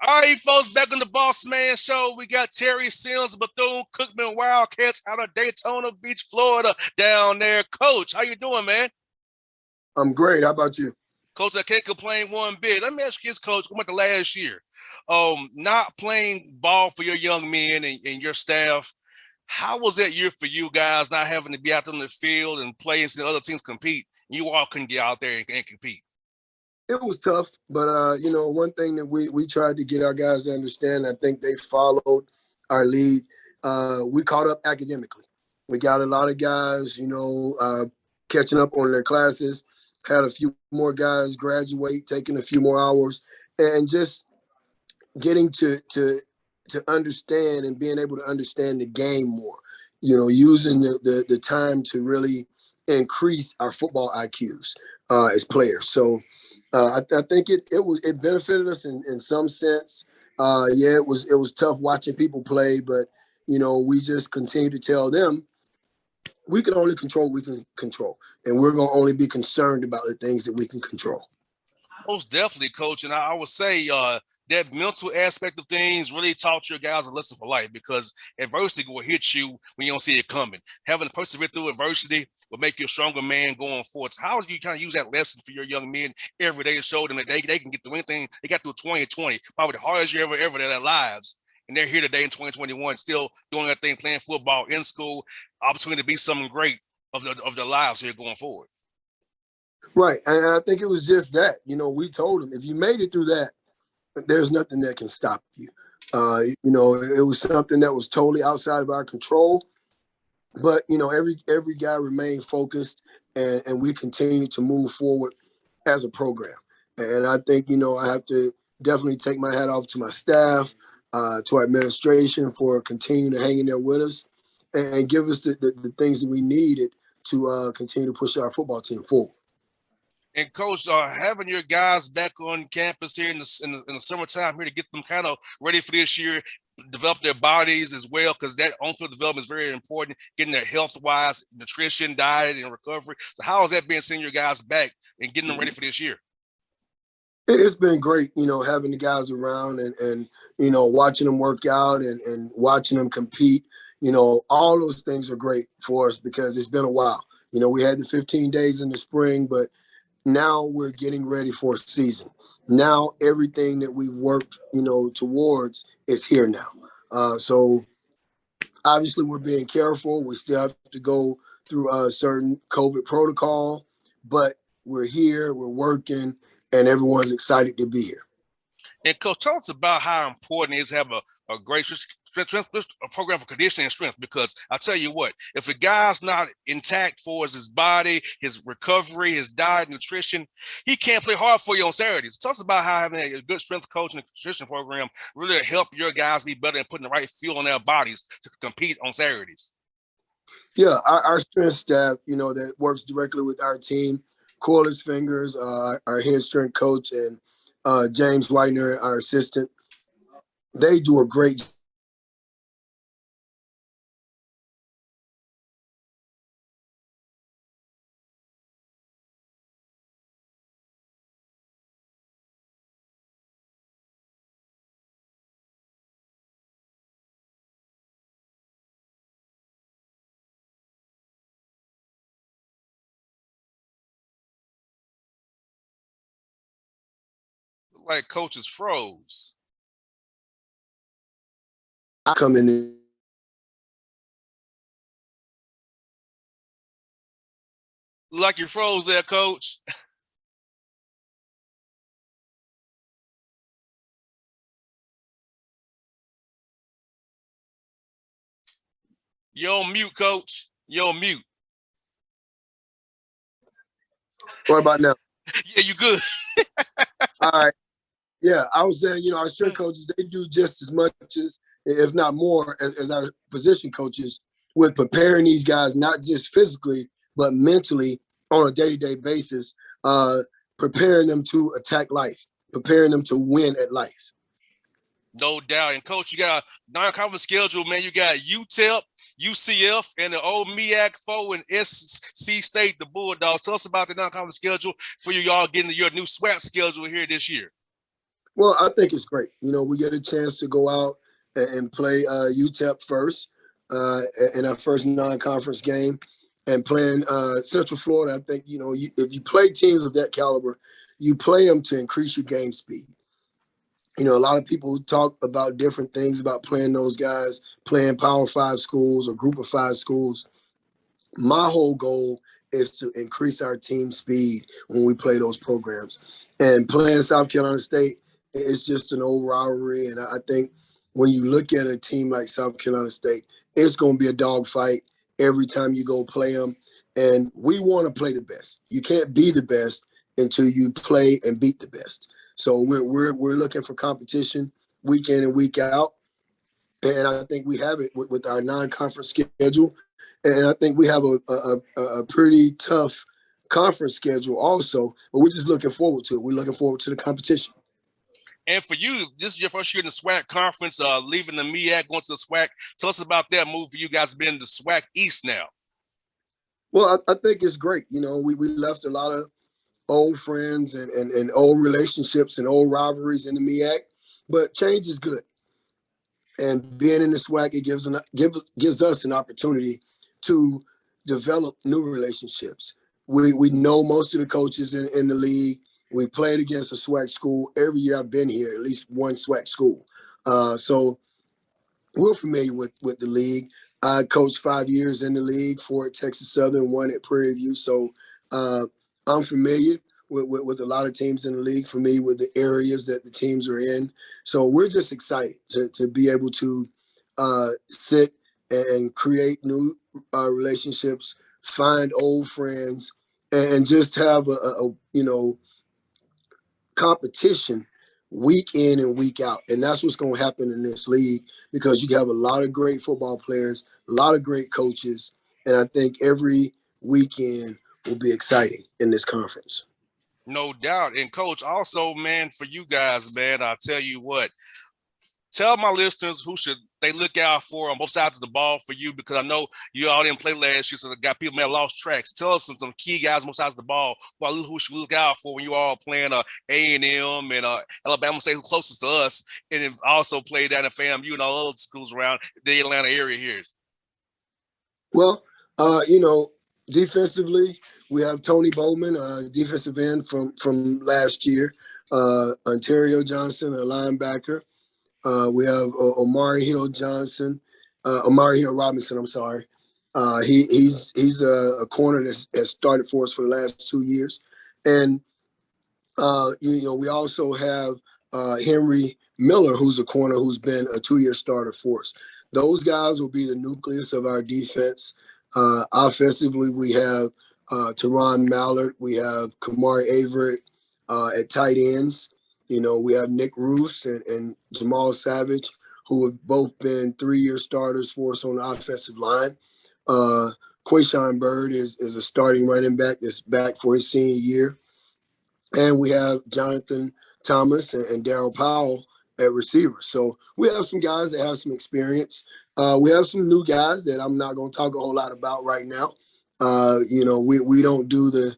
All right, folks, back on the Bossman show. We got Terry Sims, Bethune, Cookman, Wildcats out of Daytona Beach, Florida, down there. Coach, how you doing, man? I'm great. How about you? Coach, I can't complain one bit. Let me ask you this, Coach. Going back to last year, not playing ball for your young men and your staff, how was that year for you guys not having to be out on the field and play and see other teams compete? You all couldn't get out there and compete. It was tough, but one thing that we tried to get our guys to understand, I think they followed our lead. We caught up academically. We got a lot of guys, catching up on their classes. Had a few more guys graduate, taking a few more hours, and just getting to understand and being able to understand the game more. Using the time to really increase our football IQs as players. So I think it benefited us in some sense. Yeah, it was tough watching people play, but we just continue to tell them we can only control what we can control, and we're gonna only be concerned about the things that we can control. Most definitely, Coach, and I would say that mental aspect of things really taught your guys a lesson for life because adversity will hit you when you don't see it coming. Having to persevere through adversity will make you a stronger man going forward. So how do you kind of use that lesson for your young men every day to show them that they can get through anything? They got through 2020, probably the hardest year ever in their lives. And they're here today in 2021, still doing their thing, playing football in school, opportunity to be something great of their lives here going forward. Right. And I think it was just that, we told them if you made it through that, there's nothing that can stop you. It was something that was totally outside of our control. But, every guy remained focused and we continue to move forward as a program. And I think, I have to definitely take my hat off to my staff, to our administration for continuing to hang in there with us and give us the things that we needed to continue to push our football team forward. And Coach, having your guys back on campus here in the summertime here to get them kind of ready for this year, develop their bodies as well, because that on-field development is very important, getting their health-wise, nutrition, diet, and recovery. So how has that been seeing your guys back and getting them ready for this year? It's been great, having the guys around and watching them work out and watching them compete. All those things are great for us because it's been a while. We had the 15 days in the spring, but now we're getting ready for a season. Now everything that we worked, towards is here now. So obviously we're being careful. We still have to go through a certain COVID protocol, but we're here, we're working, and everyone's excited to be here. And Coach, tell us about how important it is to have a great strength program for conditioning and strength, because I'll tell you what, if a guy's not intact for his body, his recovery, his diet, nutrition, he can't play hard for you on Saturdays. Tell us about how having a good strength coach and nutrition program really help your guys be better and putting the right fuel in their bodies to compete on Saturdays. Yeah, our strength staff, that works directly with our team, Corliss Fingers, our head strength coach, and James Whitener, our assistant, they do a great job. Like coaches froze. I come in there. Like you froze there, Coach. You're on mute, Coach. You're on mute. What about now? Yeah, you good. All right. Yeah, I was saying, our strength coaches, they do just as much as, if not more, as our position coaches with preparing these guys, not just physically, but mentally on a day-to-day basis, preparing them to attack life, preparing them to win at life. No doubt. And Coach, you got a non-conference schedule, man. You got UTEP, UCF, and the old MEAC foe and SC State, the Bulldogs. Tell us about the non-conference schedule for y'all getting your new SWAT schedule here this year. Well, I think it's great. We get a chance to go out and play UTEP first in our first non-conference game, and playing Central Florida. I think if you play teams of that caliber, you play them to increase your game speed. A lot of people talk about different things about playing those guys, playing Power Five schools or Group of Five schools. My whole goal is to increase our team speed when we play those programs. And playing South Carolina State is just an old rivalry. And I think when you look at a team like South Carolina State, it's going to be a dogfight every time you go play them. And we want to play the best. You can't be the best until you play and beat the best. So we're looking for competition week in and week out. And I think we have it with our non-conference schedule. And I think we have a pretty tough conference schedule also, but we're just looking forward to it. We're looking forward to the competition. And for you, this is your first year in the SWAC conference, leaving the MEAC, going to the SWAC. Tell us about that move for you guys being in the SWAC East now. Well, I think it's great. We left a lot of old friends and old relationships and old rivalries in the MEAC, but change is good. And being in the SWAC, it gives us an opportunity to develop new relationships. We know most of the coaches in the league. We played against a SWAC school every year I've been here, at least one SWAC school. So we're familiar with the league. I coached 5 years in the league, 4 at Texas Southern, 1 at Prairie View. So I'm familiar with a lot of teams in the league, familiar with the areas that the teams are in. So we're just excited to be able to sit and create new relationships, find old friends, and just have a competition week in and week out. And that's what's going to happen in this league, because you have a lot of great football players, a lot of great coaches. And I think every weekend will be exciting in this conference. No doubt. And Coach, also, man, for you guys, man, I'll tell you what, tell my listeners who should they look out for on both sides of the ball for you, because I know you all didn't play last year, so got people may have lost tracks. Tell us some key guys on both sides of the ball who should look out for when you all playing A&M and Alabama State, who's closest to us, and then also play down at FAMU and all other schools around the Atlanta area here. Well, defensively, we have Tony Bowman, defensive end from last year. Ontario Johnson, a linebacker. We have Omari Hill Robinson. I'm sorry. He's a corner that has started for us for the last 2 years, and we also have Henry Miller, who's a corner who's been a 2-year starter for us. Those guys will be the nucleus of our defense. Offensively, we have Teron Mallard, we have Kamari Averett at tight ends. We have Nick Roos and Jamal Savage, who have both been 3-year starters for us on the offensive line. Quayshawn Bird is a starting running back that's back for his senior year. And we have Jonathan Thomas and Darryl Powell at receivers. So we have some guys that have some experience. We have some new guys that I'm not going to talk a whole lot about right now. We don't do the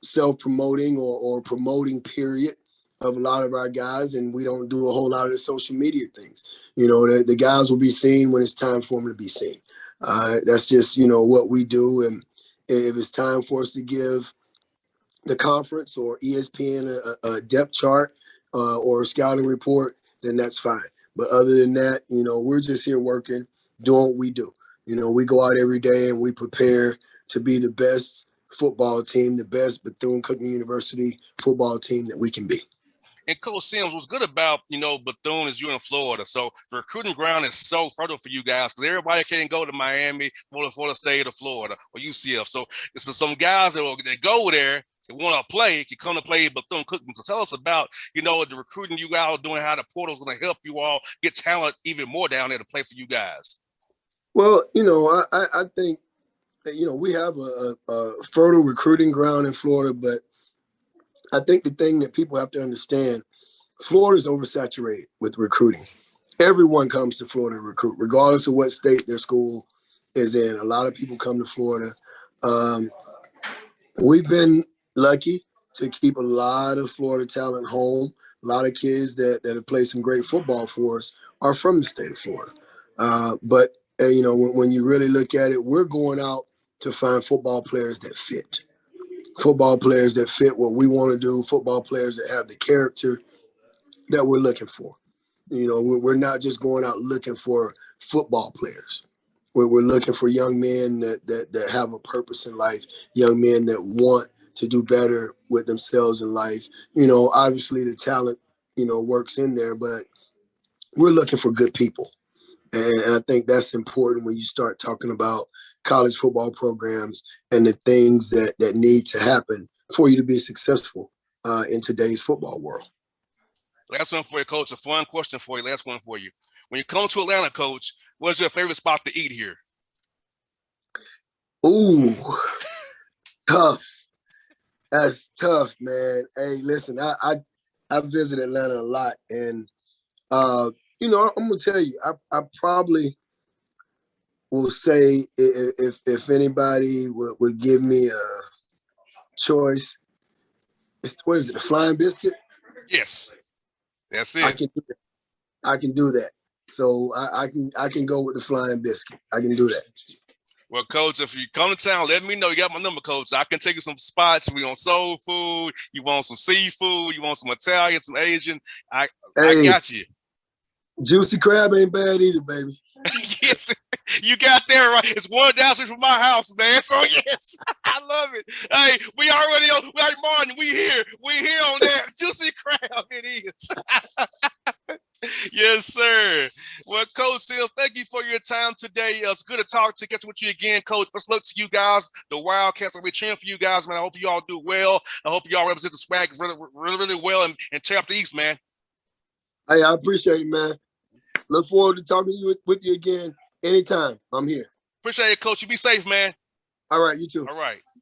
self-promoting or promoting period of a lot of our guys, and we don't do a whole lot of the social media things. The guys will be seen when it's time for them to be seen. That's just, what we do. And if it's time for us to give the conference or ESPN a depth chart or a scouting report, then that's fine. But other than that, we're just here working, doing what we do. We go out every day and we prepare to be the best football team, the best Bethune-Cookman University football team that we can be. And Coach Sims, what's good about, Bethune is you're in Florida. So the recruiting ground is so fertile for you guys, because everybody can't go to Miami, Florida State, or Florida, or UCF. So it's some guys that go there, they want to play, can come to play Bethune-Cookman. So tell us about, the recruiting you all are doing, how the portal's going to help you all get talent even more down there to play for you guys. Well, I think, we have a fertile recruiting ground in Florida, but I think the thing that people have to understand, Florida is oversaturated with recruiting. Everyone comes to Florida to recruit, regardless of what state their school is in. A lot of people come to Florida. We've been lucky to keep a lot of Florida talent home A lot of kids that have played some great football for us are from the state of Florida. But when you really look at it, we're going out to find football players that fit. Football players that fit what we want to do, football players that have the character that we're looking for. We're not just going out looking for football players. We're looking for young men that have a purpose in life, young men that want to do better with themselves in life. Obviously the talent, works in there, but we're looking for good people. And I think that's important when you start talking about college football programs and the things that need to happen for you to be successful in today's football world. Last one for you, Coach. A fun question for you. Last one for you. When you come to Atlanta, Coach, what's your favorite spot to eat here? Ooh, tough. That's tough, man. Hey, listen, I visit Atlanta a lot, and I'm gonna tell you, I probably will say if anybody would give me a choice, what is it, the Flying Biscuit? Yes, that's it. I can do that. So I can go with the Flying Biscuit. I can do that. Well, Coach, if you come to town, let me know. You got my number, Coach. I can take you some spots. We want soul food. You want some seafood. You want some Italian, some Asian. I got you. Juicy crab ain't bad either, baby. Yes, you got that right. It's one downstairs from my house, man. So yes, I love it. Hey, we already on. Hey, Martin, we here on that juicy crab. It is. Yes, sir. Well, Coach Sim, thank you for your time today. It's good to talk to get with you again, Coach. Best luck to you guys. The Wildcats will be cheering for you guys, man. I hope you all do well. I hope you all represent the swag really, really, really well and tear up the East, man. Hey, I appreciate it, man. Look forward to talking to you with you again anytime. I'm here. Appreciate it, Coach. You be safe, man. All right, you too. All right.